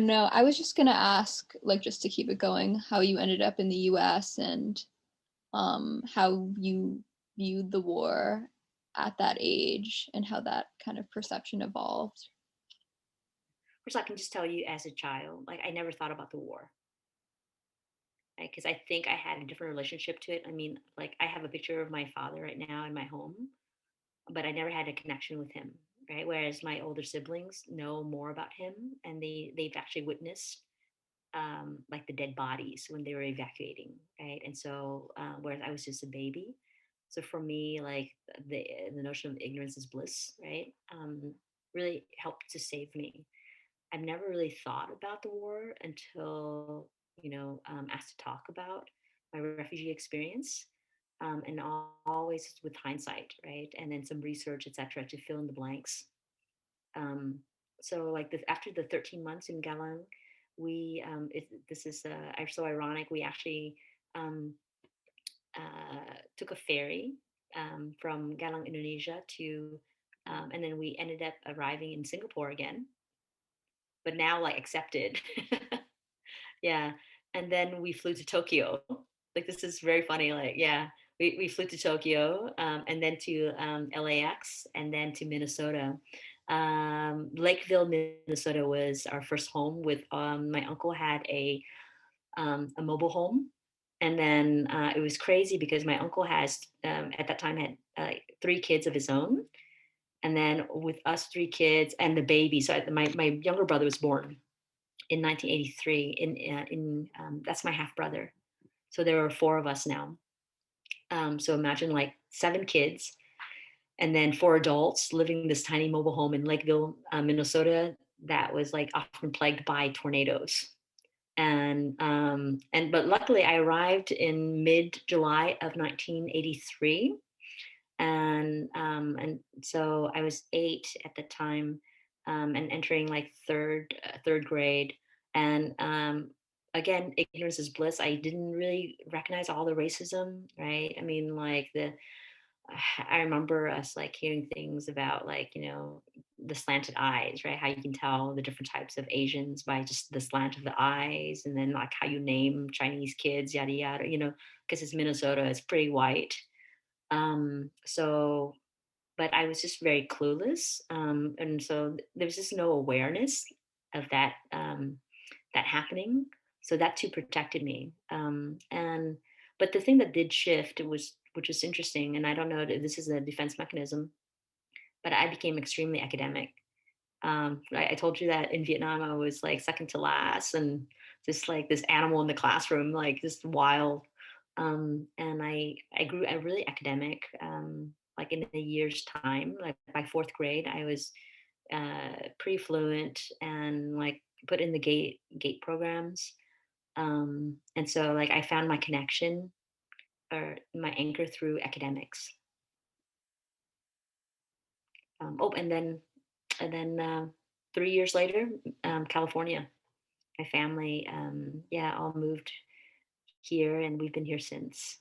No, I was just gonna ask, like, just to keep it going, how you ended up in the US and how you viewed the war at that age and how that kind of perception evolved. First, I can just tell you as a child, like I never thought about the war, right? Because I think I had a different relationship to it. I mean, like I have a picture of my father right now in my home, but I never had a connection with him, right? Whereas my older siblings know more about him, and they've actually witnessed like the dead bodies when they were evacuating, right? And so, whereas I was just a baby, so for me, like the notion of ignorance is bliss, right? Really helped to save me. I've never really thought about the war until, asked to talk about my refugee experience. And always with hindsight, right? And then some research, et cetera, to fill in the blanks. Um, so like after the 13 months in Galang, this is so ironic. We actually um, took a ferry from Galang, Indonesia and then we ended up arriving in Singapore again, but now like accepted. Yeah. And then we flew to Tokyo. Like this is very funny. Like, yeah, we flew to Tokyo and then to LAX and then to Minnesota. Lakeville, Minnesota was our first home with my uncle had a mobile home. And then it was crazy because my uncle has at that time had three kids of his own. And then with us three kids and the baby, so my younger brother was born in 1983. That's my half brother. So there were four of us now. So imagine like seven kids and then four adults living in this tiny mobile home in Lakeville, Minnesota, that was like often plagued by tornadoes. And but luckily I arrived in mid July of 1983, and so I was 8 at the time, and entering like third grade, and again, ignorance is bliss. I didn't really recognize all the racism, right? I mean, like I remember us like hearing things about like, the slanted eyes, right? How you can tell the different types of Asians by just the slant of the eyes, and then like how you name Chinese kids, yada yada, because it's Minnesota, it's pretty white. So, but I was just very clueless, and so there was just no awareness of that happening. So that too protected me. And but the thing that did shift was, which was interesting, and I don't know if this is a defense mechanism, but I became extremely academic. I told you that in Vietnam I was like second to last, and just like this animal in the classroom, like just wild. And I grew really academic. Like in a year's time, like by fourth grade, I was pretty fluent and like put in the gate programs. And so like I found my connection or my anchor through academics. And then 3 years later, California. My family, yeah, all moved here, and we've been here since.